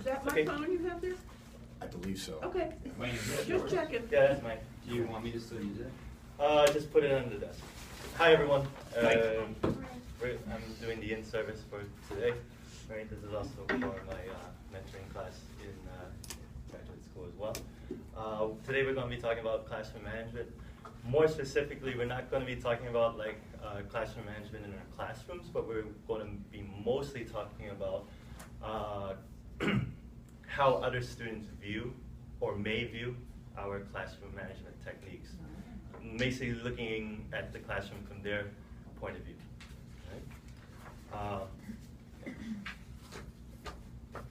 that my phone you have there? I believe so. Okay, just checking. Yeah, that's mine. Do you want me to still use it? Just put it on the desk. Hi everyone. I'm doing the in-service for today. Right, this is also for my mentoring class in graduate school as well. Today we're going to be talking about classroom management. More specifically, we're not going to be talking about like classroom management in our classrooms, but we're going to be mostly talking about how other students view or may view our classroom management techniques. Basically looking at the classroom from their point of view. Right?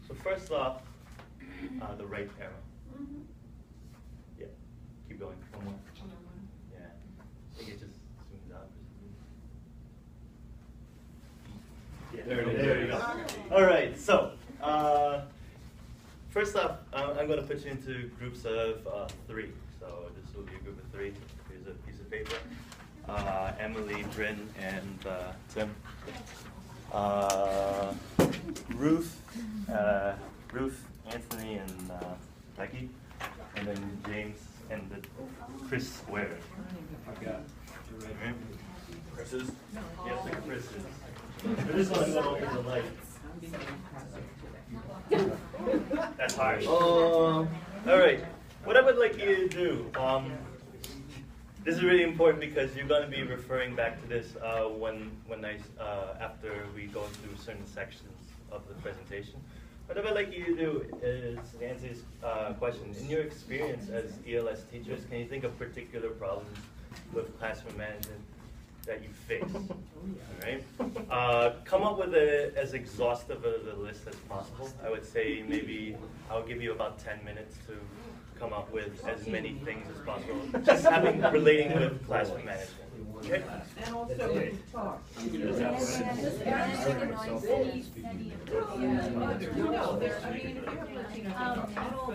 So first off, the right arrow. Yeah, keep going. One more. Yeah, I think it just zooms out. Yeah, there you go. All right, so first off, I'm going to put you into groups of 3. So this will be a group of 3. Here's a piece of paper. Emily, Bryn, and Tim. Ruth, Anthony, and Becky, and then James and Chris Square. I've got Chris's? Yes, the Chris's. I just want to go over the light. That's harsh. All right. What I would like you to do, this is really important because you're going to be referring back to this after we go through certain sections of the presentation. What I would like you to do is answer this question. In your experience as ELS teachers, can you think of particular problems with classroom management that you face? All right. Come up with as exhaustive a list as possible. I would say maybe I'll give you about 10 minutes to come up with as many things as possible, just relating with classroom management. Okay? And also talk. Total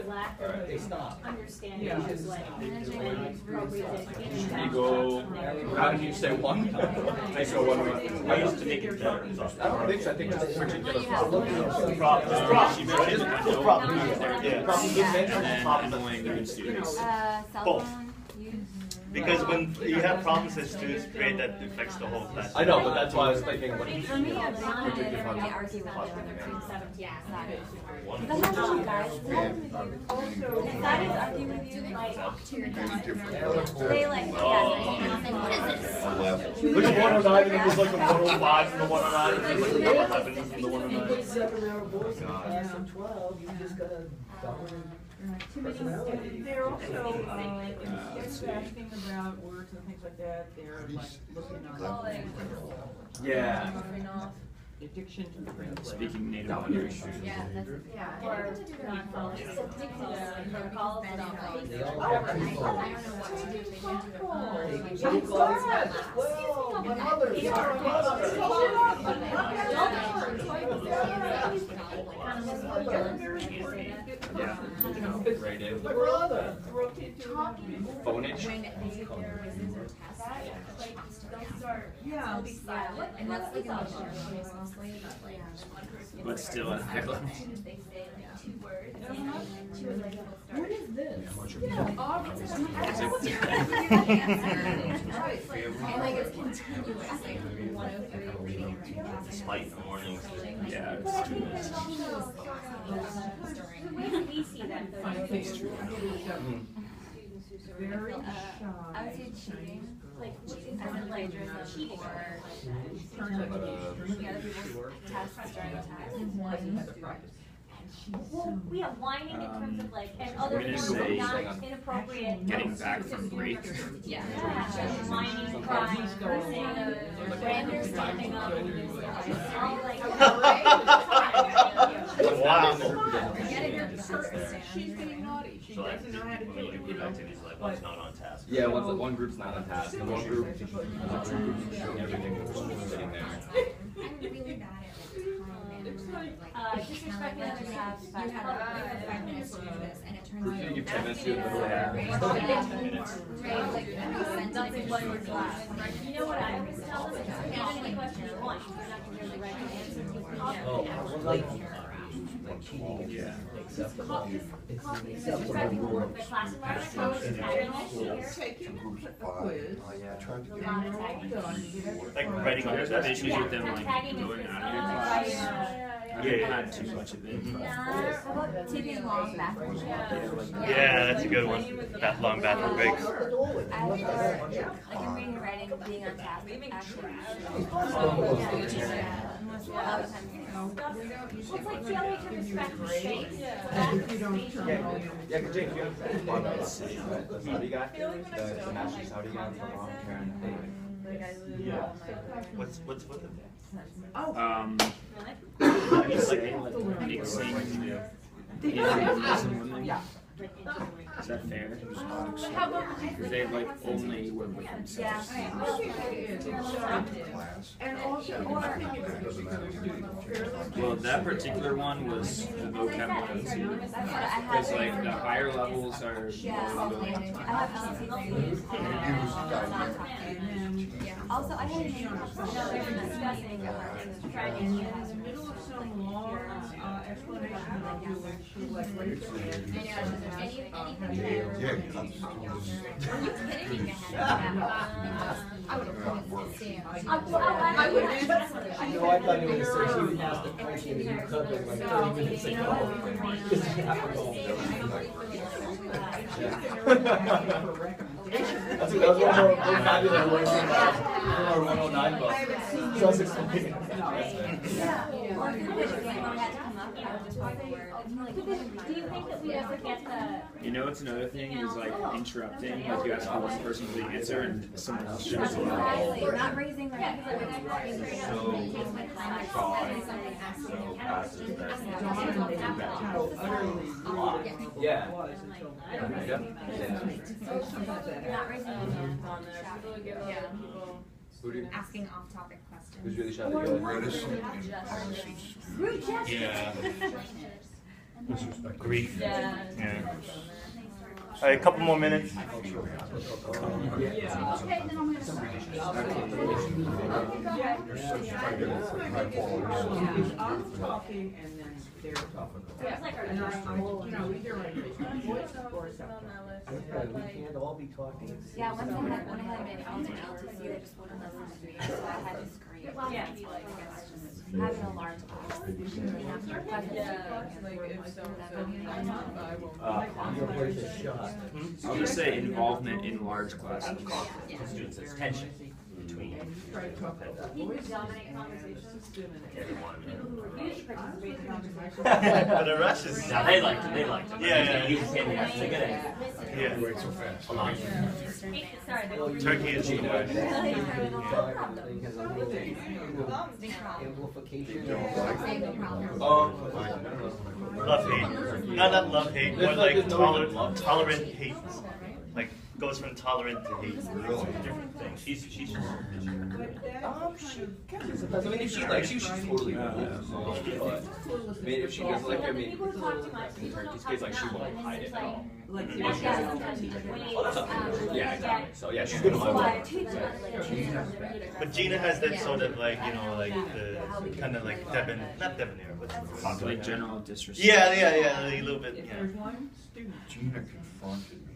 lack of understanding of like management appropriate. You go, how did you say one? I go one. I used to make it better. I don't think so. I think it's a particular problem. Both. Because when you have problems as students create, that affects the whole class. I know, but that's why I was thinking. For me, I'm not argue with them when they're between 7 to 7. Because I know guys, if that is argue with you, like, they like, what is this? Which 109 and it was like the 105 and the 109 and like the 111 and the 109. You put 7-hour boys in class of 12, you just gotta double personality. They're also, instead of asking about words and things like that, they're like looking on. Yeah. Addiction to the brain. Speaking native language. Yeah, that's, yeah. Or non-calls. Calls and non-calls. They all have people. I don't know what to do. Well, my mother's Yeah. Right in. my brother. Phonage. Yeah. And that's the option, mostly, But still at a high level. they say like 2 words. What is this? And like it's continuous, like 103 reading and writing. Despite the mornings. Yeah, it's too much. The way we see them, though, Very I would shy. say cheating, like plagiarism or Turns out to be the other people's tests during tests. Well, we have whining in terms of like, and other We're gonna forms of say not inappropriate. Getting back from break. Yeah. Whining, crying, cursing, random stepping up. All like. Wow. She's getting naughty. She doesn't know how to do it. One's not on task. Yeah, one group's not on task, and one group is doing everything that's sitting there. I'm really bad at Disrespectful others have you have 5 minutes to do this, and it turns out You give 10 minutes to do it. nothing but your class. You know what I always tell them? How many questions you want? You're not going to know the right answer. Oh, cheating is Yeah. acceptable. It's The acceptable. class environment coach is tagging all year. Take you a quiz. A lot of tagging. Like writing on There's your been issues Yeah, with them like tagging is going this, out of your right, class. yeah. I haven't had too much of it. How about taking long bathroom breaks? Yeah, that's a good one. That long bathroom breaks. I like in reading and writing, being on task, actually. Well, it's like the other took us back to space. If you don't turn all your. Yeah, because Jake, you have Saudi guy, the master's Saudi guy from Karen. What's with it? He's saying like mixing Muslim women. Is that fair? Because they like only work with themselves. And also, I think it's Well, that particular one was the vocab 102. Because like the higher levels are Also, I had discussing in the middle of some long explanation about you, like raise your hand. No, I thought you were gonna say she would ask the question and you covered like 30 minutes ago. That's one more vocabulary word than 109 bucks. So I was explaining. Do you think that we ever get the? You know what's another thing is like interrupting. Like you ask one person for the answer and someone else jumps in. Exactly, not raising their hand. How utterly rude Yeah. it was until. Not raising their hand. Asking off-topic questions. Who's really shy? Yeah. Grief. Yeah. All right, a couple more minutes. Okay, then I'm gonna start. I'm talking and then they're talking. And I, either I raise my voice or something. We can't all be talking. Yeah, once I had an alternate LTC, they just wouldn't listen to me, so I had to scream. Yeah. Having a large class. You're worth a shot. I'll just say involvement in large classes. Students, there's tension between Try to talk about that. People who dominate conversations. everyone. People who refuse to participate in conversations. But the rush is. Now they liked it. Yeah, You just can't have to get it. yeah. Sorry, Turkey is the worst. Amplification. Love hate. Not love hate, more like tolerant hate. Like goes from tolerant to hate. Different things. She's I mean, if she likes you, she's totally cool. I mean, if she doesn't like you, I mean, people who talk too much, people don't talk like she enough, won't and hide it's it just at all. Like, Yeah, sometimes you just wait. Yeah, exactly. So yeah, she's good. But Gina has that sort of like, you know, like the kind of like not debonair, but Like general disrespect. yeah, a little bit, if yeah. there's one student. Gina confronted me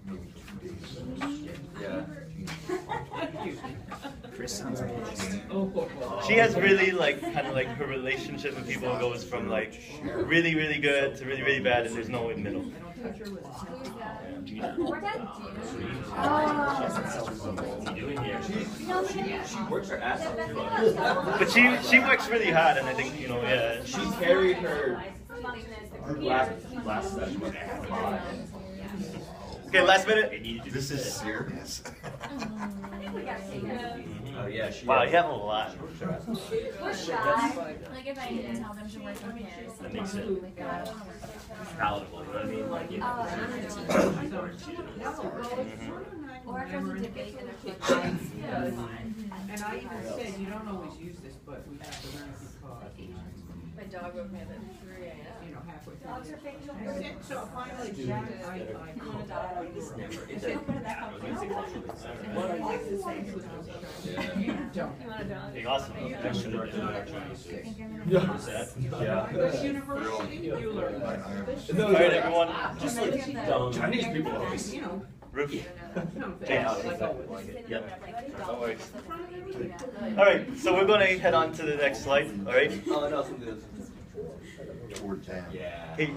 maybe 2 days ago. Yeah. Chris sounds pissed. She has really like kind of like her relationship with people goes from like really, really good to really, really bad, and there's no in the middle. I don't touch her with a Gina. We're done. She works her ass off. But she works really hard, and I think, you know, yeah. She carried her last session. Okay, last minute. This is serious. Oh yeah, she. Wow, you have a lot. We're shy. Like if I didn't tell them to work in pairs. That makes it palatable. You know what I mean? Like, Or if there's a debate and there's like And I even said, you don't always use this, but we have to learn because, My dog woke me up at 3 a.m. halfway Dogs are fake I said, so finally, Jack, I called out. What I like to say is, don't. You want a dog? Hey, awesome. I should have done that Chinese. Yeah. This university, you learn. All right, everyone. Just like Chinese people always. You know, Ruth. something. James. Like always. Yeah. No worries. All right, so we're going to head on to the next slide. All right. Oh, no, something else. Toward town. Yeah. Hey,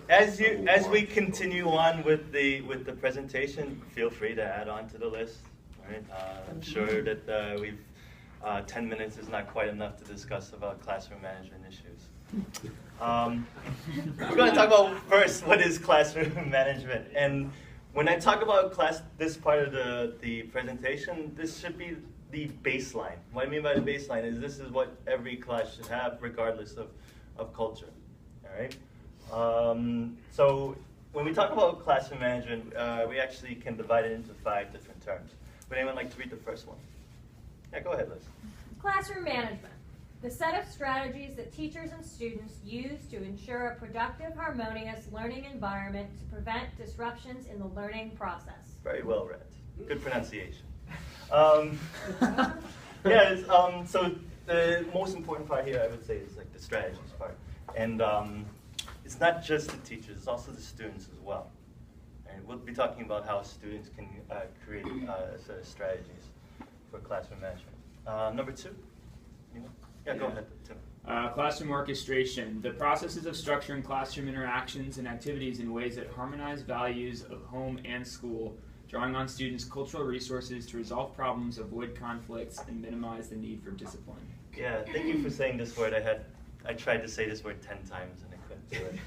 as we continue on with the presentation, feel free to add on to the list. All right. I'm sure that we've 10 minutes is not quite enough to discuss about classroom management issues. We're going to talk about first what is classroom management. And when I talk about this part of the presentation, this should be the baseline. What I mean by the baseline is this is what every class should have regardless of culture. All right. So when we talk about classroom management, we actually can divide it into 5 different terms. Would anyone like to read the first one? Yeah, go ahead, Liz. Classroom management. The set of strategies that teachers and students use to ensure a productive, harmonious learning environment to prevent disruptions in the learning process. Very well read. Good pronunciation. So the most important part here, I would say, is like the strategies part. And it's not just the teachers, it's also the students as well. And we'll be talking about how students can create a set of strategies for classroom management. Number 2? Yeah, go ahead, Tim. Classroom orchestration. The processes of structuring classroom interactions and activities in ways that harmonize values of home and school, drawing on students' cultural resources to resolve problems, avoid conflicts, and minimize the need for discipline. Yeah, thank you for saying this word. I tried to say this word 10 times and I couldn't do it.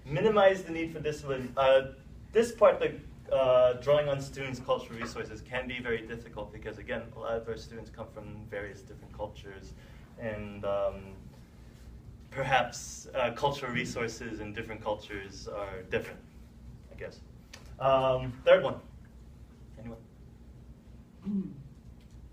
Minimize the need for discipline. This part, the drawing on students' cultural resources, can be very difficult because, again, a lot of our students come from various different cultures, and perhaps cultural resources in different cultures are different, I guess. Third one. Anyone?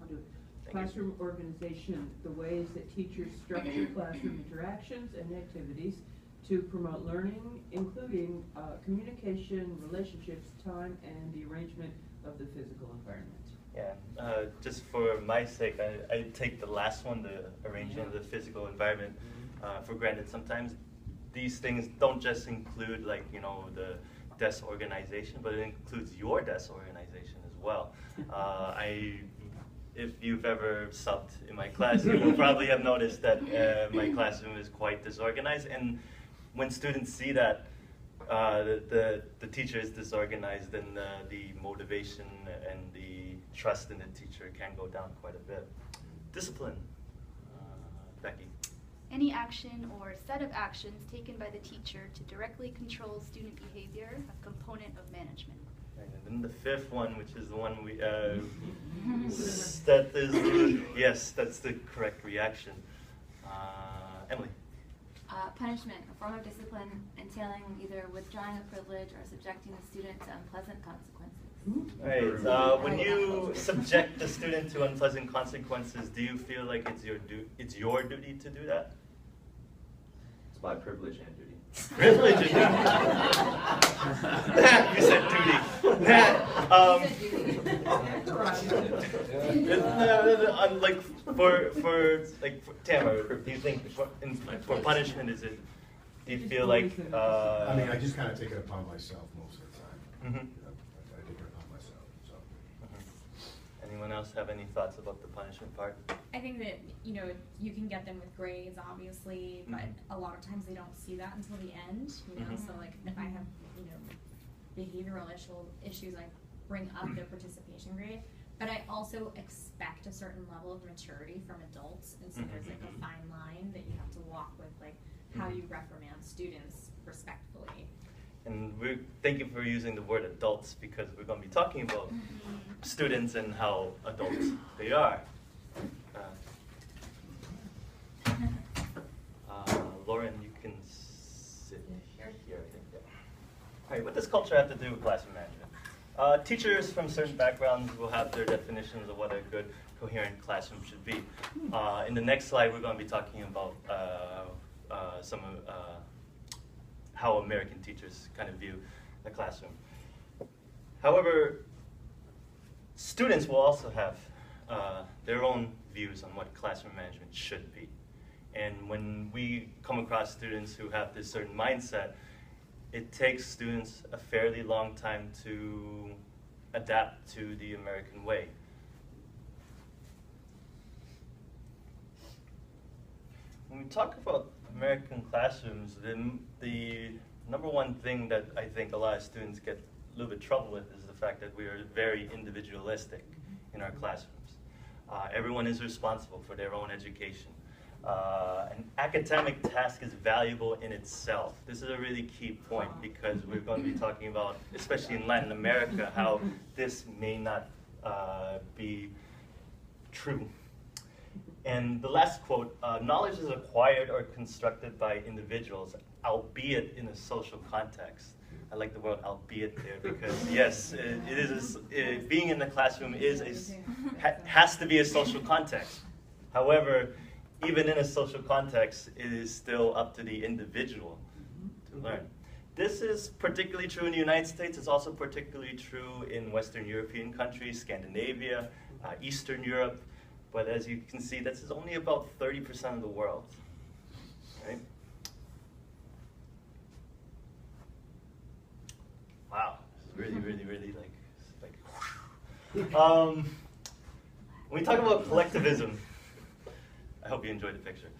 I'll do it. Classroom organization, the ways that teachers structure classroom interactions and activities to promote learning, including communication, relationships, time, and the arrangement of the physical environment. Yeah, just for my sake, I take the last one, the arrangement of the physical environment, for granted. Sometimes these things don't just include, like, the desk organization, but it includes your desk organization as well. If you've ever subbed in my class, you will probably have noticed that my classroom is quite disorganized, and when students see that the teacher is disorganized, then the motivation and the trust in the teacher can go down quite a bit. Discipline. Becky. Any action or set of actions taken by the teacher to directly control student behavior, a component of management. And then the 5th one, which is the one we, that is, yes, that's the correct reaction. Emily. Punishment, a form of discipline entailing either withdrawing a privilege or subjecting the student to unpleasant consequences. Right. When you subject the student to unpleasant consequences, do you feel like it's your duty to do that? It's my privilege and duty. Privilege and duty. You said duty. Like for Tamara, do you think for punishment do you feel like? I mean, I just kind of take it upon myself most of the time. Mm-hmm. I take it upon myself. So. Mm-hmm. Anyone else have any thoughts about the punishment part? I think that, you can get them with grades, obviously, but a lot of times they don't see that until the end, so like if I have, behavioral issues, I bring up their participation grade, but I also expect a certain level of maturity from adults, and so there's like a fine line that you have to walk with, like how you reprimand students respectfully. And thank you for using the word adults, because we're going to be talking about students and how adults they are. Lauren, you can sit here, I think. Yeah. All right, what does culture have to do with classroom management? Teachers from certain backgrounds will have their definitions of what a good, coherent classroom should be. In the next slide, we're going to be talking about some how American teachers kind of view the classroom. However, students will also have their own views on what classroom management should be. And when we come across students who have this certain mindset, it takes students a fairly long time to adapt to the American way. When we talk about American classrooms, then the number one thing that I think a lot of students get a little bit trouble with is the fact that we are very individualistic in our classrooms. Everyone is responsible for their own education. An academic task is valuable in itself. This is a really key point because we're going to be talking about, especially in Latin America, how this may not be true. And the last quote, knowledge is acquired or constructed by individuals, albeit in a social context. I like the word albeit there because yes, being in the classroom has to be a social context. However, even in a social context, it is still up to the individual to learn. This is particularly true in the United States. It's also particularly true in Western European countries, Scandinavia, Eastern Europe. But as you can see, this is only about 30% of the world. Right? Wow, this is really, really, really like when we talk about collectivism, I hope you enjoyed the picture.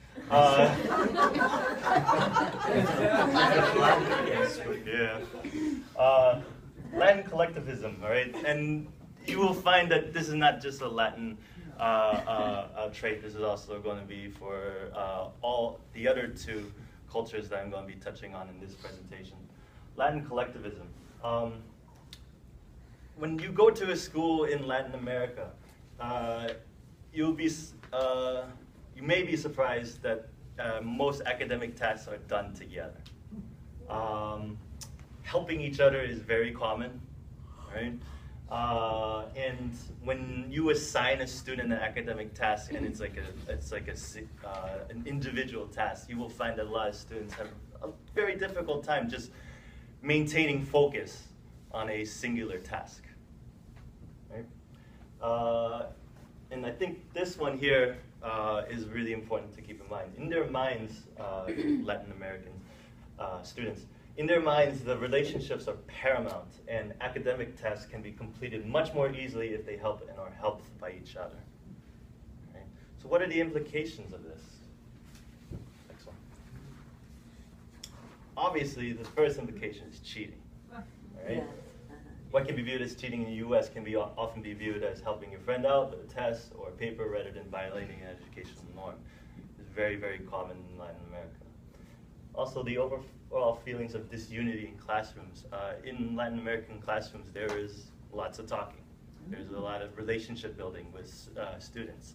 Latin collectivism, all right? And you will find that this is not just a Latin trait. This is also going to be for all the other two cultures that I'm going to be touching on in this presentation. Latin collectivism. When you go to a school in Latin America, you may be surprised that most academic tasks are done together. Helping each other is very common, right? And when you assign a student an academic task and it's like an individual task, you will find that a lot of students have a very difficult time just maintaining focus on a singular task. Right? And I think this one here is really important to keep in mind. In their minds, Latin American students, in their minds, the relationships are paramount, and academic tasks can be completed much more easily if they help and are helped by each other. Right? So what are the implications of this? Next one. Obviously, the first implication is cheating. Right? What can be viewed as cheating in the U.S. can often be viewed as helping your friend out with a test or a paper rather than violating an educational norm. It's very, very common in Latin America. Also, the overall feelings of disunity in classrooms. In Latin American classrooms, there is lots of talking. There's a lot of relationship building with students.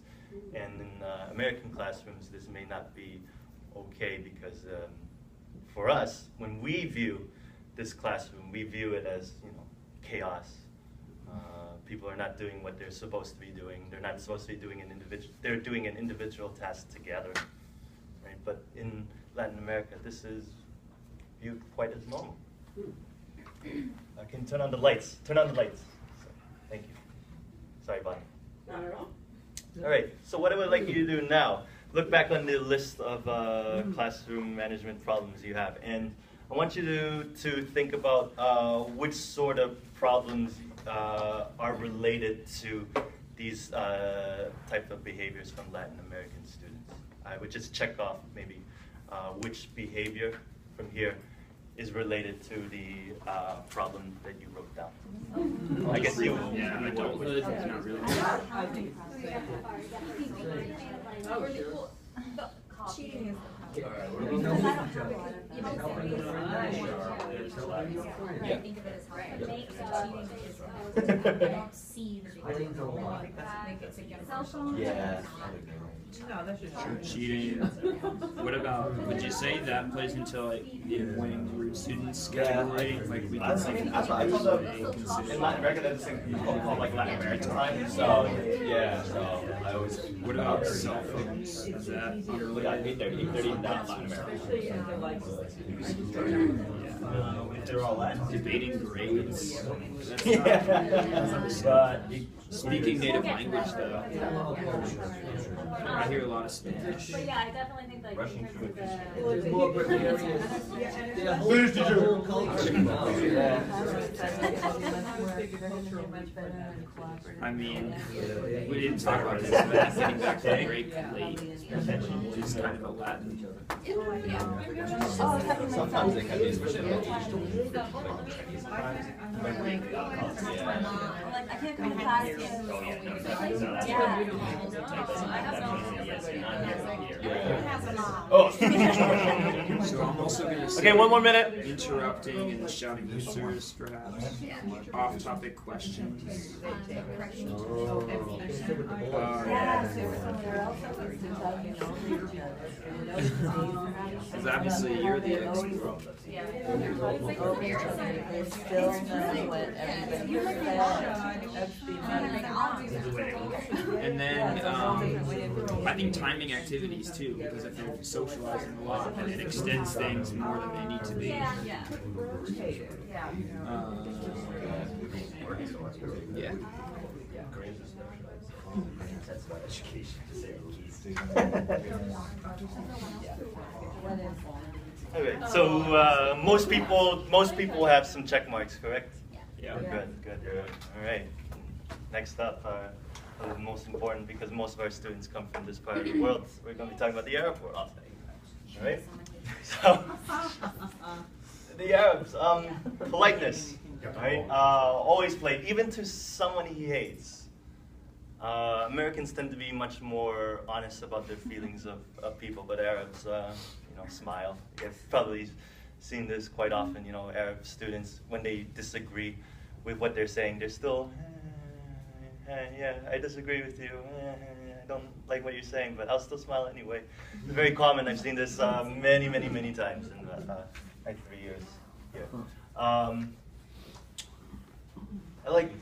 And in American classrooms, this may not be okay because for us, when we view this classroom, we view it as, chaos. People are not doing what they're supposed to be doing. They're not supposed to be doing they're doing an individual task together. Right? But in Latin America, this is viewed quite as normal. Can you turn on the lights? Turn on the lights. Thank you. Sorry, Bonnie. Not at all. All right, so what I would like you to do now, look back on the list of classroom management problems you have, and I want you to think about which sort of problems are related to these type of behaviors from Latin American students. I would just check off maybe which behavior from here is related to the problem that you wrote down. I guess you. Yeah, adulthood is not really. I think Cheating is I think of it as helping. Cheating is I don't see the big think it's a lot. like it's against Cell phone. Yeah. No, that's just cheating. What about, would you say that plays into like the winning root students category? Like we can see that's what I told them. In Latin America, that's a thing called like Latin American time. So yeah, so I always. What about cell phones? Is that unrelated? 8:30 not Latin America. especially in the like. They're all Latin. Debating grades. That's But speaking native language though. I hear a lot of Spanish. But yeah, I definitely think like in terms of the. There's more precarious. Yeah, whole culture. I mean, we didn't talk about this, but getting back to the great late, which is kind of a Latin. sometimes they can be, especially at age. Like, I can't come to class So I'm also going to say, Okay, one more minute. Interrupting and shouting answers, perhaps. Off-topic questions. Because obviously you're the expert. And then I think timing activities too, because if they're socializing a lot, then it extends things more than they need to be. Yeah. That's about education. Okay, so most people have some check marks, correct? Yeah. Good. All right. Next up, the most important, because most of our students come from this part of the world, we're going to be talking about the Arab world. All right. So the Arabs, politeness, right? Always polite, even to someone he hates. Americans tend to be much more honest about their feelings of people, but Arabs, smile. You've probably seen this quite often. Arab students, when they disagree with what they're saying, they're still, yeah, I disagree with you. I don't like what you're saying, but I'll still smile anyway. It's very common. I've seen this many times in my 3 years here. I like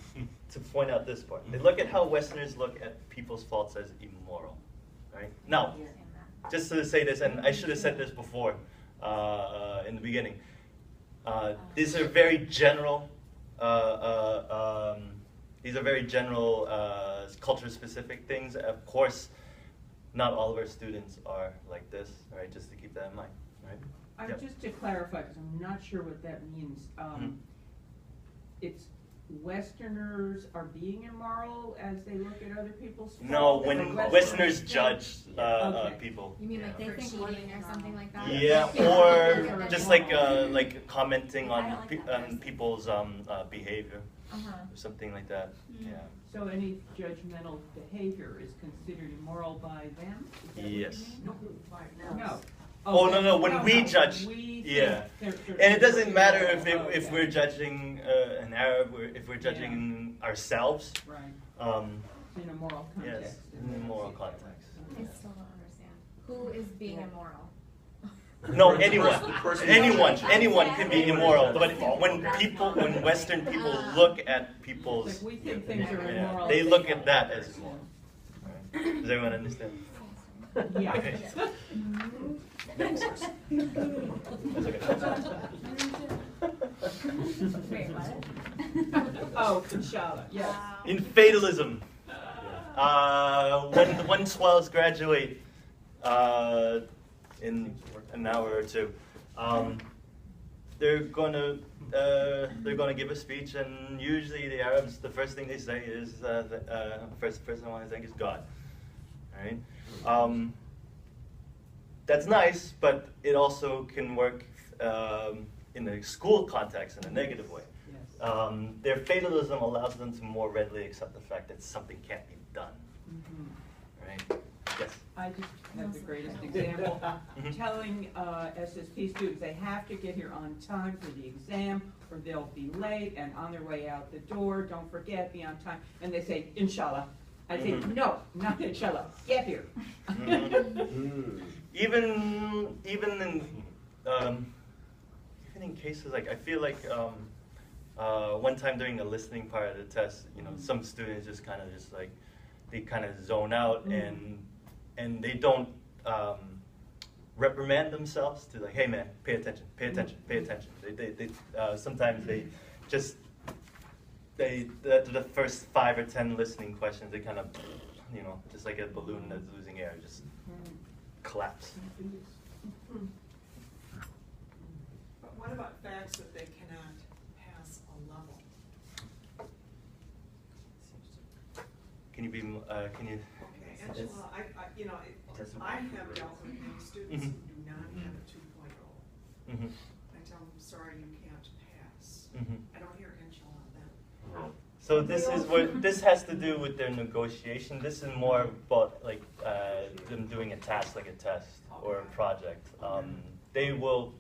to point out this part. They look at how Westerners look at people's faults as immoral, right? Now, just to say this, and I should have said this before in the beginning. These are very general. Culture-specific things. Of course, not all of our students are like this. Right? Just to keep that in mind. Right? Yep. Just to clarify, because I'm not sure what that means. It's Westerners are being immoral as they look at other people's faults? No, when Westerners judge people. You mean like they think cheating or something like that? Yeah, or just like commenting on people's behavior, or something like that. Yeah. So any judgmental behavior is considered immoral by them? Yes. No. Oh no! When we judge, yeah, and it doesn't matter if we're judging an Arab or if we're judging ourselves. Right. In a moral context. Yes, in a moral context. I still don't understand. Who is being immoral? No, anyone can be immoral. But when Western people look at people's, we think things are immoral. They look at that as immoral. Right. Does everyone understand? Yeah. Okay. Wait, what? Oh, inshallah, yes. In fatalism, when the 112s graduate in an hour or two, they're gonna give a speech, and usually the Arabs, the first thing they say is the first person I want to thank is God. All right. That's nice, but it also can work in a school context in a negative way. Yes. Their fatalism allows them to more readily accept the fact that something can't be done. Right? Yes? I just have the greatest example. Telling SSP students they have to get here on time for the exam or they'll be late, and on their way out the door, don't forget, be on time. And they say, inshallah. I think, no, not inshallah, get here. Even in cases like, I feel like one time during the listening part of the test, you know, some students just kind of they kind of zone out and they don't reprimand themselves to like, hey man, pay attention, pay attention, pay attention. They sometimes they just the first 5 or 10 listening questions, they kind of, you know, just like a balloon that's losing air, just collapse. But what about facts that they cannot pass a level? Can you be? Can you? Okay, Angela, I have dealt with many students who do not have a 2.0. Mm-hmm. I tell them, sorry, you can't pass. Mm-hmm. I don't hear Angela then. So this has to do with their negotiation. This is more about like them doing a task, like a test or a project. They will,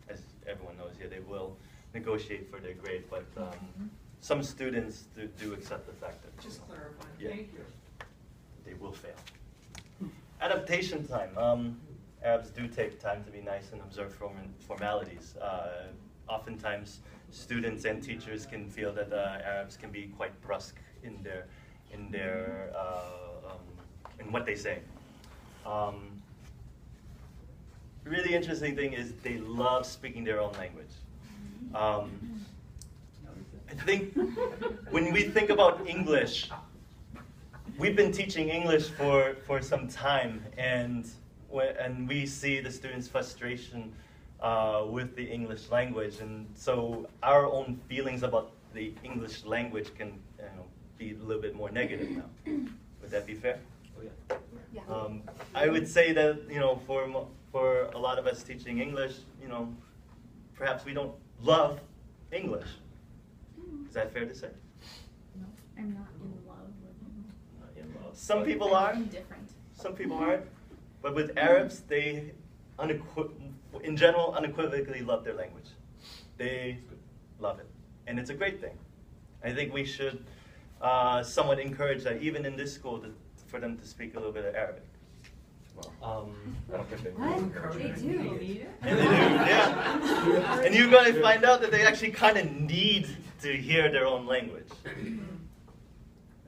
as everyone knows here, they will negotiate for their grade. But some students do accept the fact that Just clarifying. Yeah. Thank you. They will fail. Adaptation time. Arabs do take time to be nice and observe formalities. Oftentimes, students and teachers can feel that Arabs can be quite brusque in what they say. Really interesting thing is they love speaking their own language. I think when we think about English, we've been teaching English for some time, and we see the students' frustration with the English language, and so our own feelings about the English language can be a little bit more negative now. Would that be fair? Oh, yeah. Yeah. I would say that for a lot of us teaching English, perhaps we don't love English. Is that fair to say? No, I'm not in love with him. Not in love. Some people are. Indifferent. Some people aren't. But with Arabs, they in general unequivocally love their language. They love it, and it's a great thing. I think we should somewhat encourage that, even in this school, for them to speak a little bit of Arabic. I don't think they What? They do. And they do, yeah. And you're going to find out that they actually kind of need to hear their own language.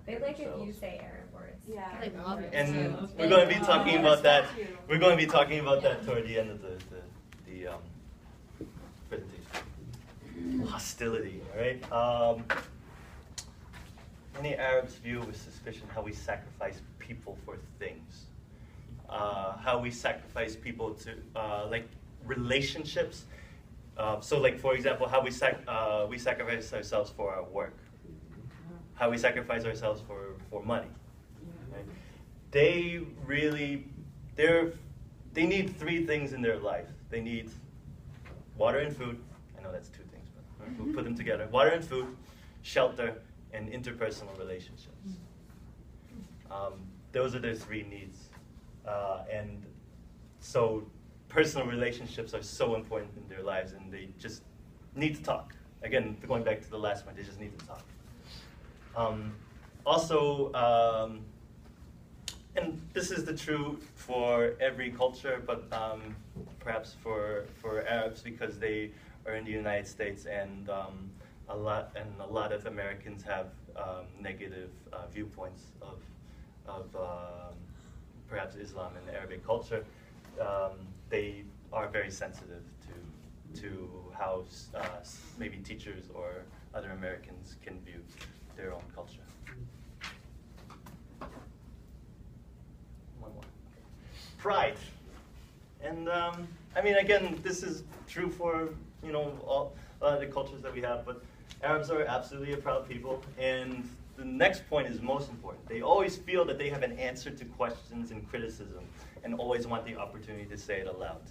They like if you say Arab words. Yeah. They love it. And we're going to be talking about that. We're going to be talking about that toward the end of the presentation. Hostility, all right? Many Arabs view with suspicion how we sacrifice people for things. How we sacrifice people to, like, relationships. So, like, for example, how we sacrifice ourselves for our work. How we sacrifice ourselves for money. Right? They need 3 things in their life. They need water and food. I know that's 2 things, but we'll put them together. Water and food, shelter, and interpersonal relationships. Those are their 3 needs. And so personal relationships are so important in their lives, and they just need to talk. Again, going back to the last one, they just need to talk. And this is the true for every culture, but perhaps for Arabs, because they are in the United States, and a lot of Americans have negative viewpoints of perhaps Islam and the Arabic culture. They are very sensitive to how maybe teachers or other Americans can view their own culture. One more. Pride. And I mean, again, this is true for a lot of the cultures that we have, but Arabs are absolutely a proud people, and the next point is most important. They always feel that they have an answer to questions and criticism, and always want the opportunity to say it aloud.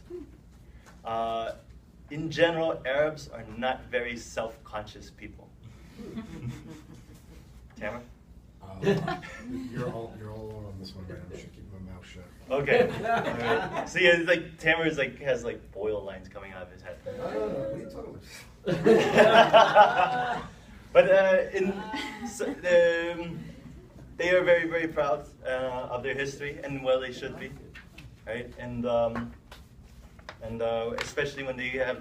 In general, Arabs are not very self-conscious people. Tamara? You're all alone on this one, man. I should keep my mouth shut. Okay. All right. See, it's like Tamara's has boil lines coming out of his head. What are you talking about? But they are very, very proud of their history, and well, they should be, right? And especially when they have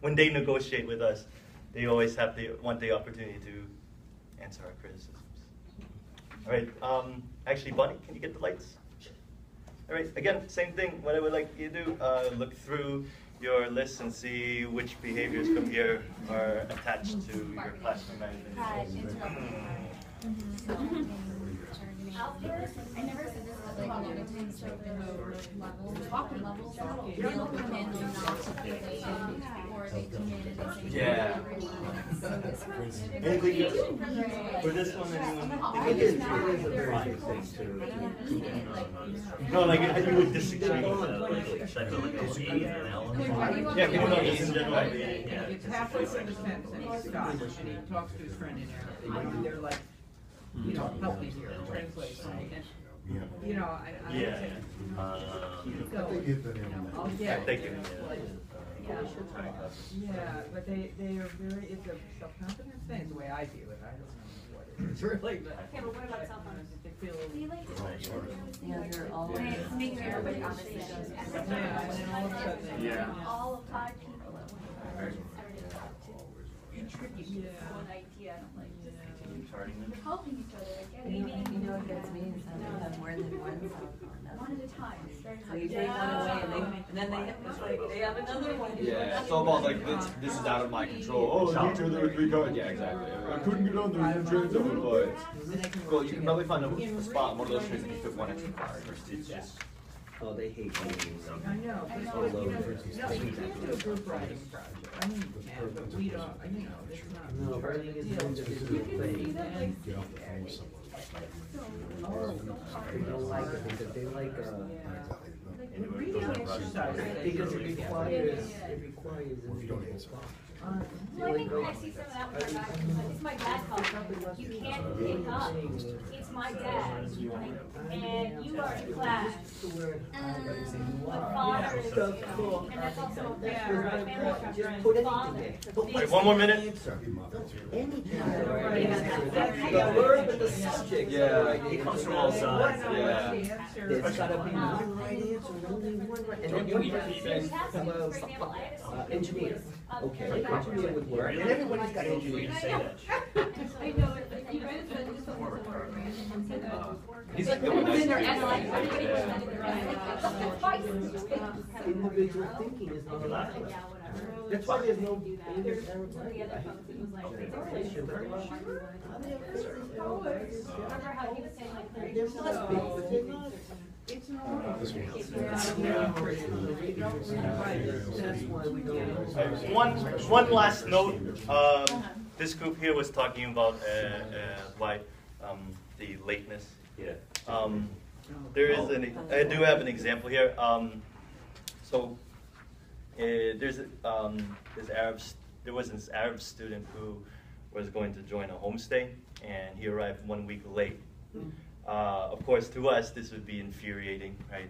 when they negotiate with us, they always want the opportunity to answer our criticisms. All right. Actually, Bunny, can you get the lights? All right. Again, same thing. What I would like you to do, look through your list and see which behaviors from here are attached to your classroom management. I never said this, but like a lot of times, like the levels, they'll come in and not to be late, or they come in and they say, Yeah. For this one, It is a very big thing no, like you would disagree. Yeah, people don't just in general. It's halfway through the sentence and he's Scottish and he talks to his friend in Arabic and they're like, you know, help me here, translate for me. And, you know, I Yeah. keep going. I'll get Thank you. Yeah, but they are very, it's a self-confidence thing, it's the way I view it, I don't know what it is really, but. Okay, but what about cell phones? They feel. Yeah, they're all. Making everybody honestly goes. Yeah, and then all of a sudden. Yeah. All of 5 people at one time. Everybody to talk to. Yeah. One idea, and I'm like, just We're helping each other. I get it. you know what gets me is that they have more than one cell phone. One at a time. So you take one away and then it's like, they have another one. Yeah, it's all about like this is out of my control. Oh, teacher, there were 3 cards. Yeah, exactly. I couldn't get on there. The trains over, but well, you can probably find a spot on one of those trains and you fit 1 extra card. It's just. Oh, they hate me. I know, but you know, no, you can't do a group writing project, I mean, you can, but we don't, you know, it's not. No, writing is an individual thing. They don't like it because they like, Reading exercise. because it requires Well, I think I see some of that with my back. It's my dad culture. You can't pick up. It's my dad. And you are in class. But father is, and that's also a big family structure and father. Wait, 1 more minute. The verb and the subject. Yeah, it comes from all sides. Yeah. There's gotta be one right answer, only one right. And then you For example, I had a engineer. Okay, engineer would work. And everybody's got engineers. I know, but you guys said just a word. He's like the one that's. Individual thinking is not allowed. That's why there's no. Remember how he was saying like. There must be, but they're not. It's not. That's why we don't. One last note. This group here was talking about why the lateness. Yeah. There is I do have an example here. There was this Arab student who was going to join a homestay, and he arrived 1 week late. Of course, to us, this would be infuriating, right?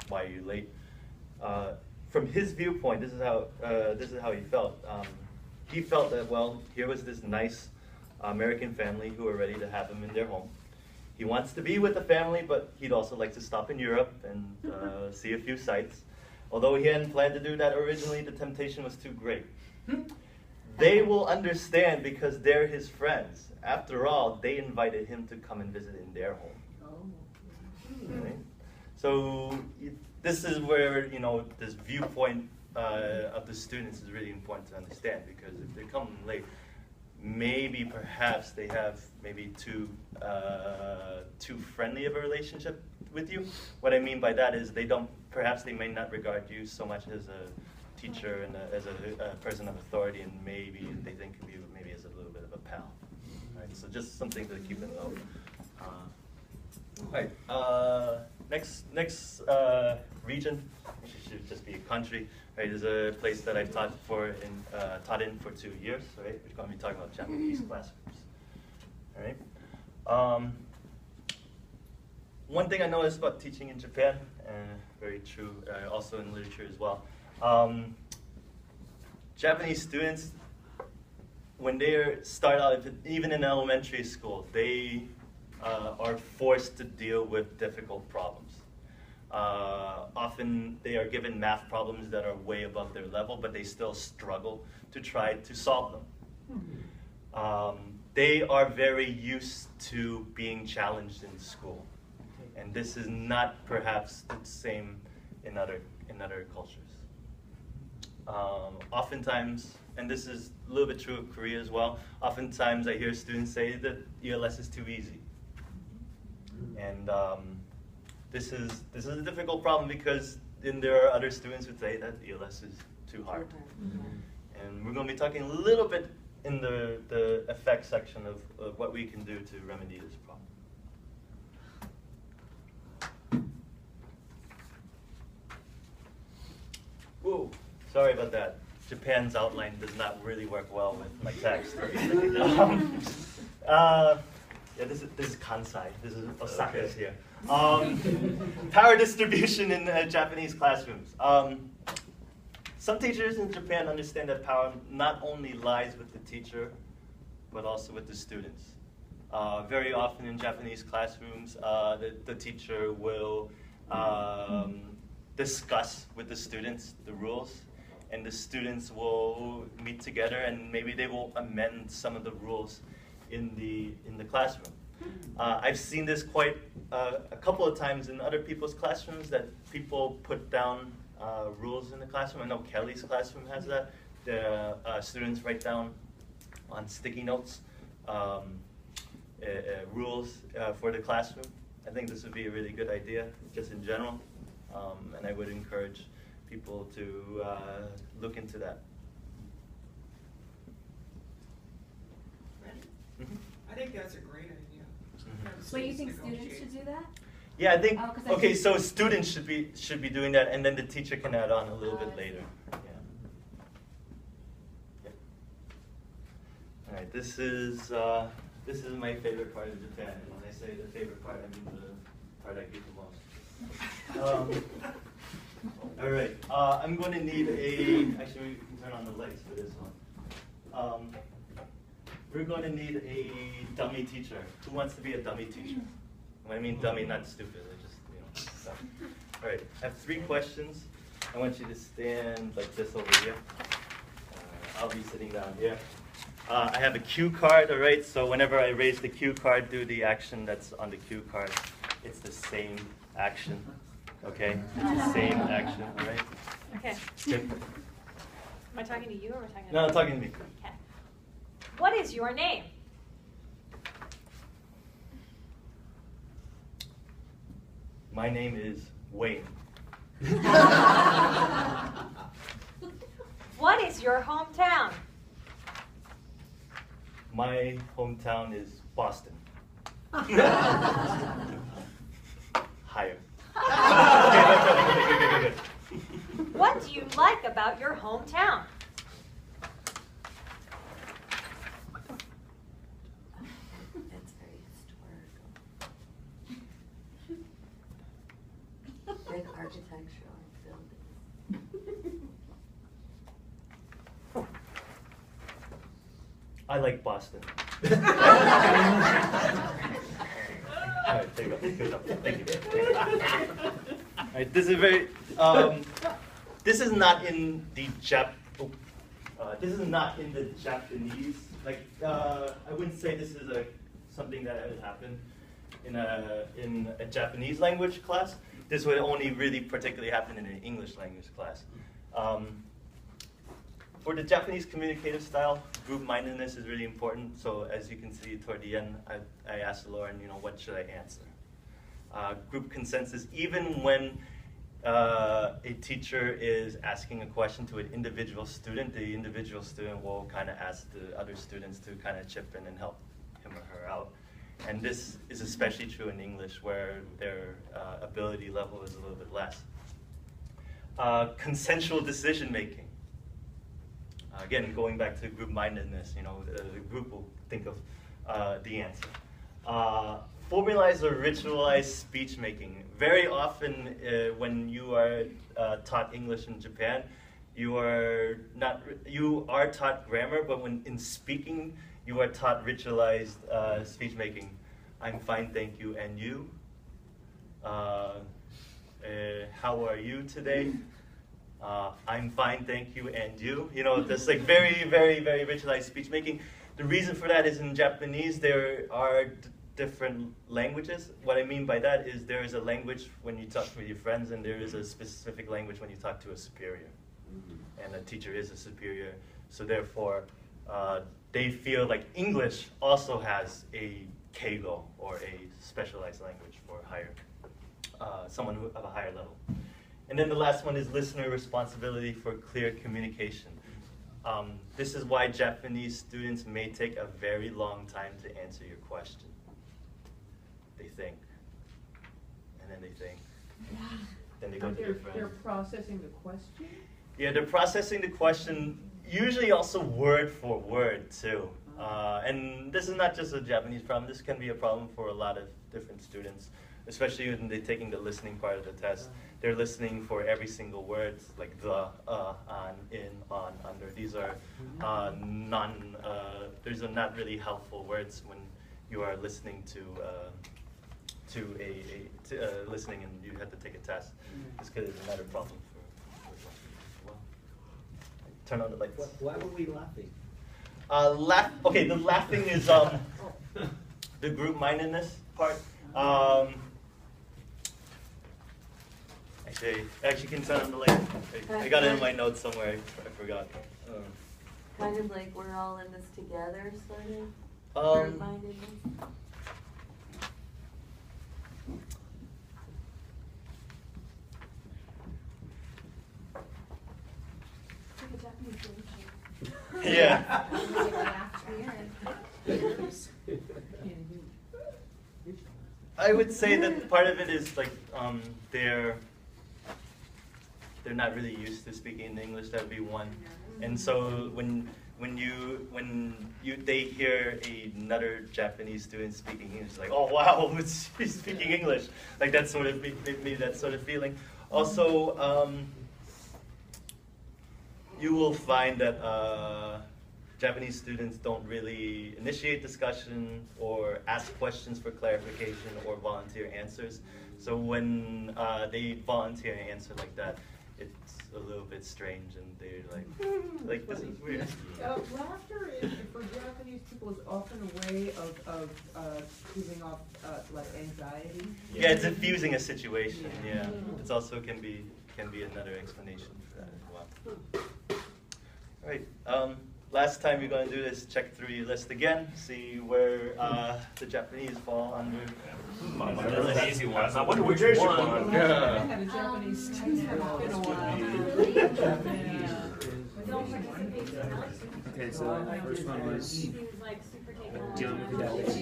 Why are you late? From his viewpoint, this is how he felt. He felt that, well, here was this nice American family who were ready to have him in their home. He wants to be with the family, but he'd also like to stop in Europe and see a few sites. Although he hadn't planned to do that originally, the temptation was too great. They will understand because they're his friends. After all, they invited him to come and visit in their home. Right? So this is where, this viewpoint of the students is really important to understand, because if they come late, maybe perhaps they have too friendly of a relationship with you. What I mean by that is perhaps they may not regard you so much as a teacher and as a person of authority, and maybe they think of you maybe as a little bit of a pal. Right? So just something to keep in mind. Right. Next region, which should just be a country. Right, is a place that I've taught in for 2 years. Right, we're going to be talking about Japanese classrooms. All right. One thing I noticed about teaching in Japan, very true, also in literature as well. Japanese students when they start out, even in elementary school, they are forced to deal with difficult problems. Often they are given math problems that are way above their level, but they still struggle to try to solve them. They are very used to being challenged in school, and this is not perhaps the same in other cultures. Oftentimes, and this is a little bit true of Korea as well, oftentimes I hear students say that ELS is too easy. And this is a difficult problem because then there are other students who say that ELS is too hard. And we're going to be talking a little bit in the effect section of what we can do to remedy this problem. Whoa, sorry about that. Japan's outline does not really work well with my text. Yeah, this is Kansai. This is Osaka's here. Power distribution in Japanese classrooms. Some teachers in Japan understand that power not only lies with the teacher, but also with the students. Very often in Japanese classrooms, the teacher will discuss with the students the rules, and the students will meet together and maybe they will amend some of the rules in the classroom. I've seen this quite a couple of times in other people's classrooms, that people put down rules in the classroom. I know Kelly's classroom has that. The students write down on sticky notes rules for the classroom. I think this would be a really good idea, just in general, and I would encourage people to look into that. I think that's a great idea. So you think students should do that? Yeah, I think, Oh, okay, so students should be doing that, and then the teacher can add on a little bit later. Yeah. All right, this is my favorite part of Japan, and when I say the favorite part, I mean the part I hate the most. All right, I'm going to need actually we can turn on the lights for this one. We're going to need a dummy teacher. Who wants to be a dummy teacher? When I mean dummy, not stupid. I just, stuff. All right, I have 3 questions. I want you to stand like this over here. I'll be sitting down here. I have a cue card, all right? So whenever I raise the cue card, do the action that's on the cue card. It's the same action, okay? It's the same action, all right? Okay. Good. Am I talking to you or am I talking to No, I'm talking to me. Okay. What is your name? My name is Wayne. What is your hometown? My hometown is Boston. Higher. Okay, good. What do you like about your hometown? That's very historical. Good architectural buildings. I like Boston. All right, there you go. Good job. Thank you. All right, this is very. This is not in the this is not in the Japanese. Like, I wouldn't say this is something that would happen in a Japanese language class. This would only really particularly happen in an English language class. For the Japanese communicative style, group-mindedness is really important. So as you can see toward the end, I asked Lauren, what should I answer? Group consensus, even when a teacher is asking a question to an individual student, the individual student will kind of ask the other students to kind of chip in and help him or her out. And this is especially true in English, where their ability level is a little bit less. Consensual decision-making. Again, going back to group-mindedness, the group will think of the answer. Formalized or ritualized speech-making. Very often when you are taught English in Japan, you are taught grammar, but when in speaking, you are taught ritualized speech making. I'm fine, thank you, and you? How are you today? I'm fine, thank you, and you? You know, just like very, very, very ritualized speech making. The reason for that is in Japanese, there are different languages. What I mean by that is there is a language when you talk with your friends, and there is a specific language when you talk to a superior. And a teacher is a superior, so therefore they feel like English also has a keigo, or a specialized language for higher, someone who of a higher level. And then the last one is listener responsibility for clear communication. This is why Japanese students may take a very long time to answer your question. They think, and then they think, then they go to their friends. They're processing the question? Yeah, they're processing the question, usually also word for word too. And this is not just a Japanese problem, this can be a problem for a lot of different students, especially when they're taking the listening part of the test. They're listening for every single word, like the, on, in, on, under. These are these are not really helpful words when you are listening to listening and you have to take a test. This could be another problem for well. Turn on the lights. Why were we laughing? Okay, the laughing is the group mindedness part. Actually, can turn on the light. I got it in my notes somewhere. I forgot. Kind of like we're all in this together, sort of. Group mindedness. Yeah. I would say that part of it is like they're not really used to speaking in English. That would be one, and so when they hear another Japanese student speaking English, like, oh wow, she's speaking English, like that sort of maybe that sort of feeling. Also, you will find that Japanese students don't really initiate discussion or ask questions for clarification or volunteer answers. So when they volunteer an answer like that, it's a little bit strange, and they're like this is weird. Laughter for Japanese people is often a way of giving off like anxiety. Yeah, it's diffusing a situation. Yeah, it's also can be another explanation for that as well. All right. Last time you're going to do this, check through your list again, see where the Japanese fall under. That's an easy one. I wonder which one. I had a Japanese student for a while. Okay, so the first one was dealing with adults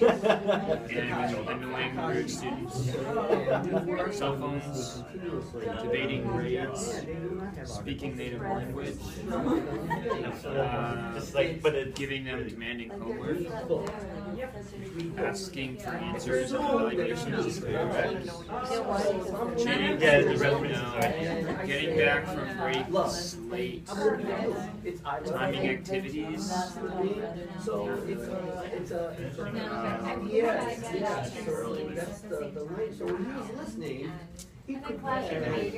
and annoying rude students, cell phones, debating grades, speaking native language, giving them demanding homework, asking for answers and evaluations, cheating, getting back from breaks late, timing activities. So it's that's the way. So when he was listening, he could my favorite.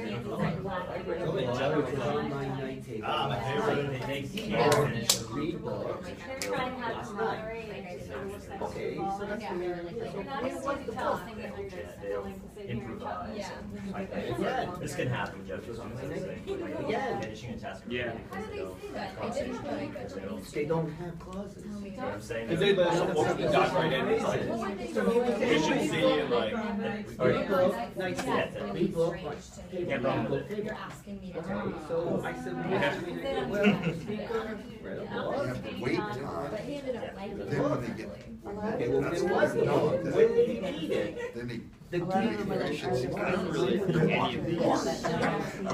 Read books last night. Okay, so that's the improvise. Yeah, this can happen, Jeff. Yeah. Finishing a task. Yeah. They don't have clauses. You know what I'm saying? If they walk the dot right in, it's like, efficiency and like, You're asking me to do. So I said, You have to wait time. But he ended up liking it. Then when they get, okay, well, it was the one. When did he need it? then they. The Communications is not really. I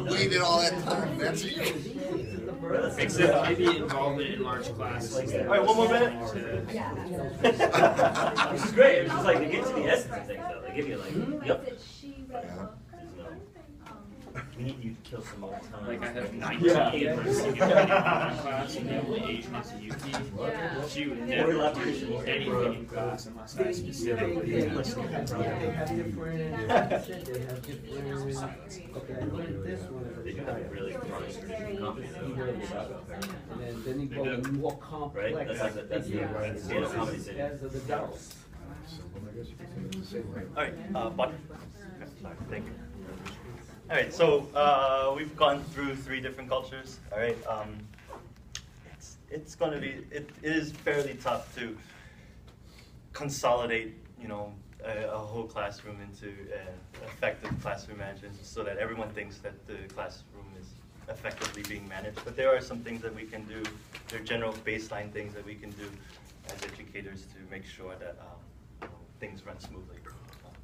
waited all that time, that's it. Except maybe involvement in large classes. All right, one more minute. Which is great. It's just like they get to the essence of things though. They give you like, yep. We need you to kill some more time. Like I have 19 in my senior writing class, and the only Asian is Yuki. She would never do anything in class unless I specifically listened. They have different, okay, I learned this one. They do have a really And then you go to more complex. Right? That's the comedy city. As of adults. All right, Bud. Sorry, thank you. All right, so we've gone through 3 different cultures. All right, it's going to be it is fairly tough to consolidate, you know, a whole classroom into effective classroom management, so that everyone thinks that the classroom is effectively being managed. But there are some things that we can do. There are general baseline things that we can do as educators to make sure that you know, things run smoothly.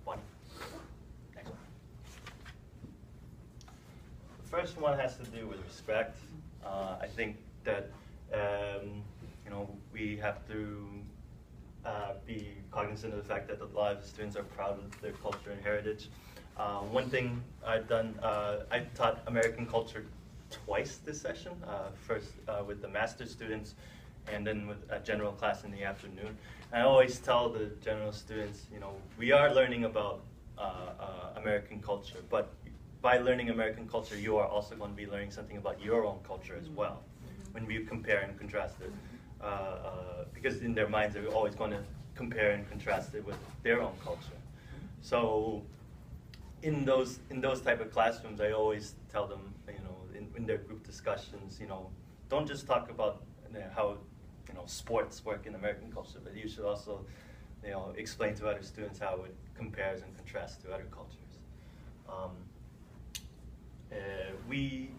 One. Next one. The first one has to do with respect. I think that you know, we have to be cognizant of the fact that a lot of students are proud of their culture and heritage. One thing I've done, I taught American culture twice this session. First with the master's students, and then with a general class in the afternoon. And I always tell the general students, you know, we are learning about American culture, but by learning American culture, you are also going to be learning something about your own culture as well, when we compare and contrast it. Because in their minds, they're always going to compare and contrast it with their own culture. So in those type of classrooms, I always tell them, you know, in their group discussions, you know, don't just talk about how, you know, sports work in American culture, but you should also, you know, explain to other students how it compares and contrasts to other cultures. We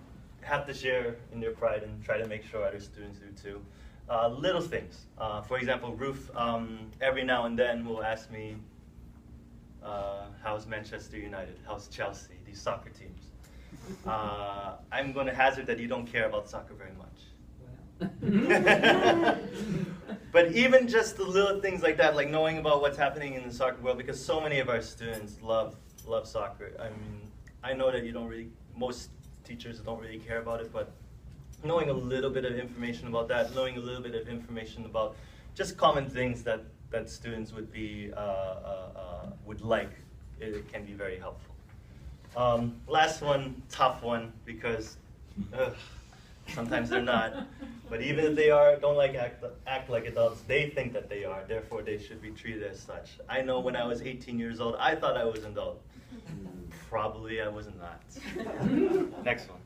have to share in their pride and try to make sure other students do too. Little things. For example, Ruth every now and then will ask me, how's Manchester United? How's Chelsea? These soccer teams. I'm going to hazard that you don't care about soccer very much. But even just the little things like that, like knowing about what's happening in the soccer world, because so many of our students love soccer. I mean, I know that most teachers don't really care about it, but knowing a little bit of information about that, knowing a little bit of information about just common things that students would be would like, it can be very helpful. Last one, tough one, because sometimes they're not. But even if they don't act like adults, they think that they are. Therefore, they should be treated as such. I know when I was 18 years old, I thought I was an adult. Probably I was not. Next one.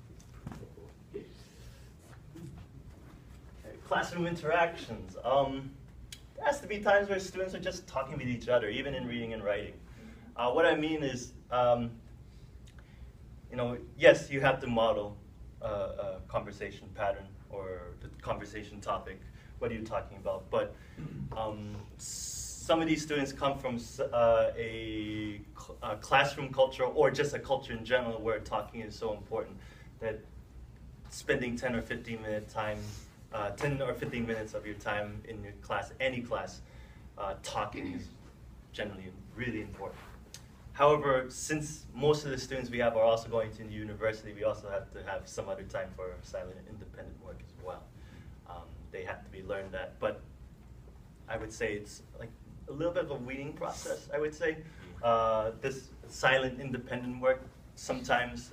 Classroom interactions. There has to be times where students are just talking with each other, even in reading and writing. What I mean is, you know, yes, you have to model a conversation pattern or the conversation topic. What are you talking about? But some of these students come from a classroom culture, or just a culture in general, where talking is so important that spending 10 or 15 minutes of your time in your class, any class, talking is generally really important. However, since most of the students we have are also going to university, we also have to have some other time for silent and independent work as well. They have to be learned that, but I would say it's like a little bit of a weeding process, I would say. This silent independent work, sometimes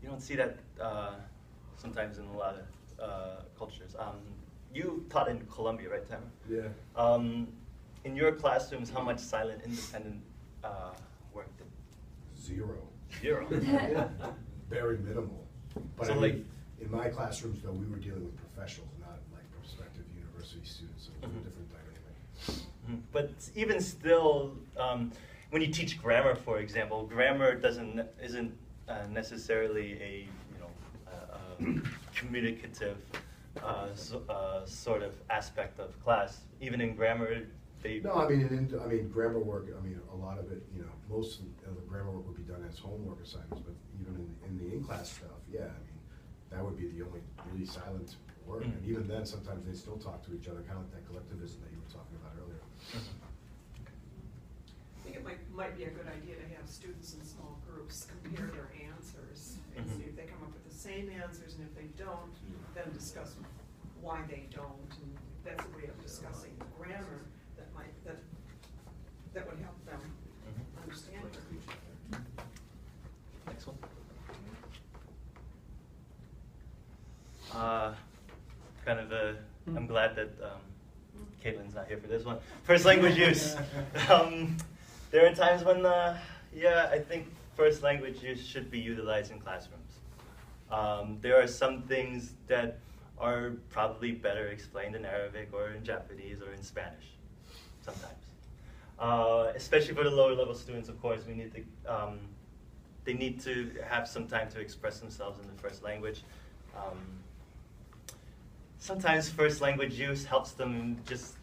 you don't see that sometimes in a lot of cultures. You taught in Columbia, right, Tamara? Yeah. In your classrooms, how much silent, independent work did? Zero. Zero? Yeah. Very minimal. But So I mean, like, in my classrooms, though, we were dealing with professionals, not like prospective university students, so it was a different dynamic. But even still, when you teach grammar, for example, grammar isn't necessarily a communicative sort of aspect of class. Even in grammar, No, I mean, grammar work. I mean, a lot of it. You know, most of the grammar work would be done as homework assignments. But even in the in-class stuff, yeah, I mean, that would be the only really silent work. And even then, sometimes they still talk to each other, kind of like that collectivism that you were talking about earlier. I think it might be a good idea to have students in small groups compare same answers, and if they don't, then discuss why they don't, and that's a way of discussing grammar that would help them understand it. Next one. Kind of I'm glad that Caitlin's not here for this one. First language use. There are times when, yeah, I think first language use should be utilized in classrooms. There are some things that are probably better explained in Arabic or in Japanese or in Spanish, sometimes. Especially for the lower level students, of course, we need to, they need to have some time to express themselves in the first language. Sometimes first language use helps them just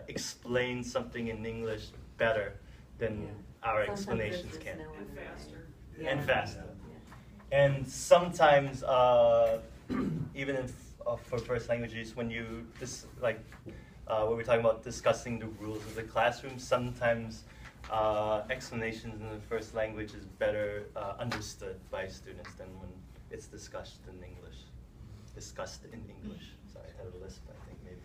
explain something in English better than our explanations can. And faster. And faster. And sometimes, even in for first language use, when you when we're talking about discussing the rules of the classroom, sometimes explanations in the first language is better understood by students than when it's discussed in English. Sorry, I had a lisp, I think, maybe.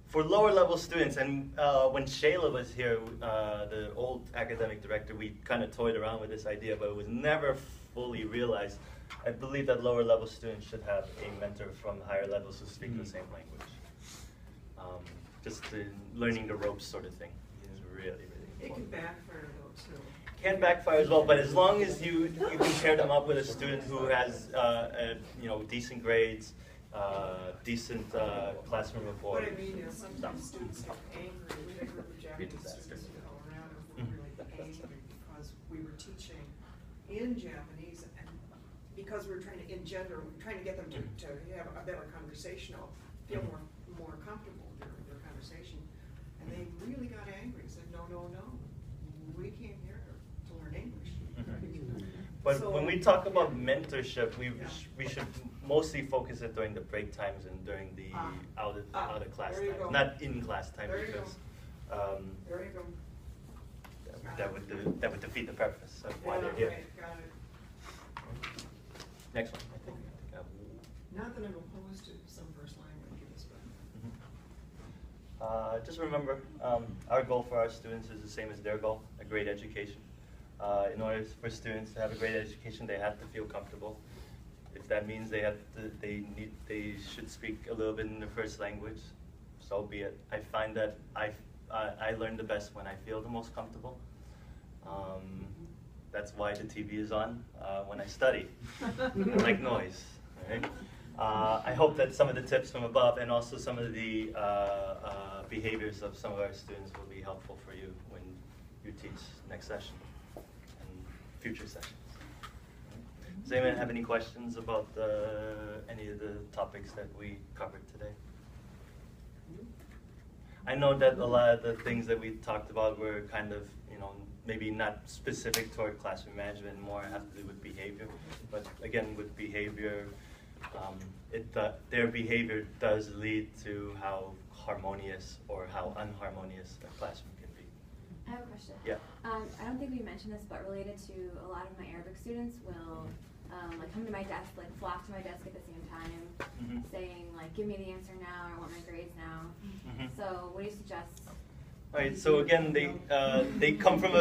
For lower level students, and when Shayla was here, the old academic director, we kind of toyed around with this idea, but it was never fully realized. I believe that lower level students should have a mentor from higher levels who speak the same language. Just the learning the ropes sort of thing is really, really important. It can backfire though, too. Can backfire as well, but as long as you can pair them up with a student who has decent grades, decent classroom rapport. What I mean is sometimes students get angry. We had a group of Japanese students in Colorado who were really angry because we were teaching in Japanese, and because we were trying to engender, we were trying to get them to have a better conversational, feel more comfortable during their conversation, and they really got angry and said, no, we came here to learn English. But So, when we talk about mentorship, we should mostly focus it during the break times and during the out of class there you time, go. not in class time, There you because there you go. that would defeat the purpose of why they're here. Right, got it. Next one. I think I have Not that I'm opposed to some first languages, but. just remember, our goal for our students is the same as their goal, a great education. In order for students to have a great education, they have to feel comfortable. If that means they should speak a little bit in their first language, so be it. I find that I learn the best when I feel the most comfortable. That's why the TV is on when I study. I like noise. Right? I hope that some of the tips from above and also some of the behaviors of some of our students will be helpful for you when you teach next session and future sessions. Does anyone have any questions about any of the topics that we covered today? I know that a lot of the things that we talked about were kind of, maybe not specific toward classroom management, more have to do with behavior. But again, with behavior, their behavior does lead to how harmonious or how unharmonious a classroom can be. I have a question. Yeah. I don't think we mentioned this, but related to a lot of my Arabic students will come to my desk, flock to my desk at the same time, saying give me the answer now, I want my grades now. So what do you suggest? All right. So again, they come from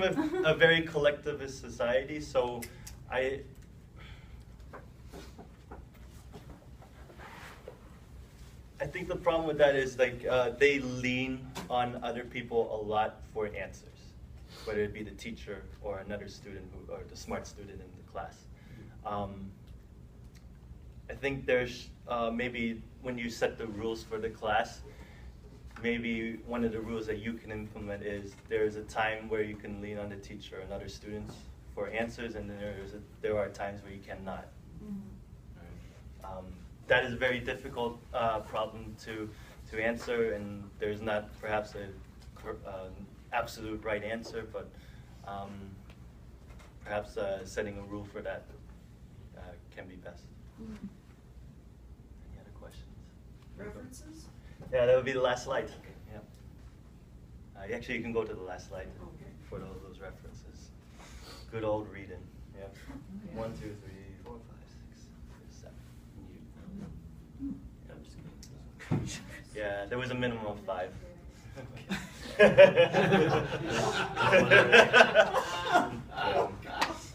a very collectivist society. So I think the problem with that is they lean on other people a lot for answers, whether it be the teacher or another student or the smart student in the class. I think there's maybe when you set the rules for the class, maybe one of the rules that you can implement is there's a time where you can lean on the teacher and other students for answers, and then there are times where you cannot. That is a very difficult problem to answer, and there's not perhaps an absolute right answer, but perhaps setting a rule for that can be best. Any other questions? References? Yeah, that would be the last slide. Yeah. Actually, you can go to the last slide for all those references. Good old reading. Yeah. 1, 2, 3, 4, 5, 6, 7. Yeah, there was a minimum of 5.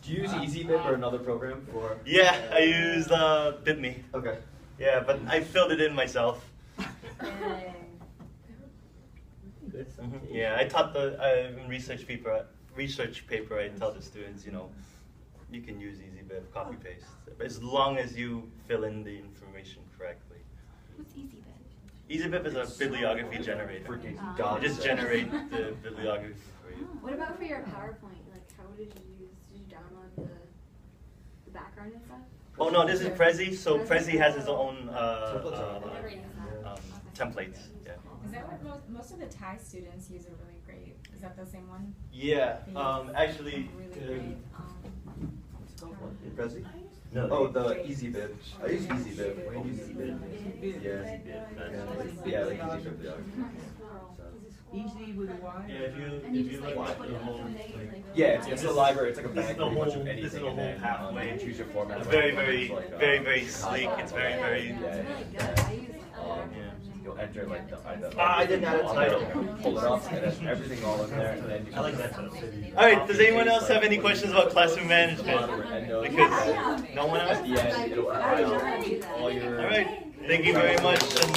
Do you use EasyBib or another program for? Yeah, I used BibMe. Okay. Yeah, but I filled it in myself. Yeah, I taught in research paper. I tell the students, you can use EasyBib, copy paste, as long as you fill in the information correctly. What's EasyBib? EasyBib is a bibliography generator. God. Just generate the bibliography for you. What about for your PowerPoint? Like, how did you download the background and stuff? Oh no, this is Prezi. So Prezi has its own templates. Yeah. Is that what most of the Thai students use? Are really great. Is that the same one? Yeah. Actually. Really great. Prezi? No. Oh, the EasyBib. I use EasyBib. Yeah. Yeah, like EasyBib. Easy with a Y? Yeah, if you like the whole yeah, it's a library. It's like a bank. This is the whole pathway. You choose your format. It's very sleek. It's very. You'll enter like the. I didn't add a title. Pull it up, and then everything all in there. And then you I like that title. All right. Does anyone else have any questions about classroom management? Because no one else. At the end, it'll provide all your. All right. Thank you very much. And,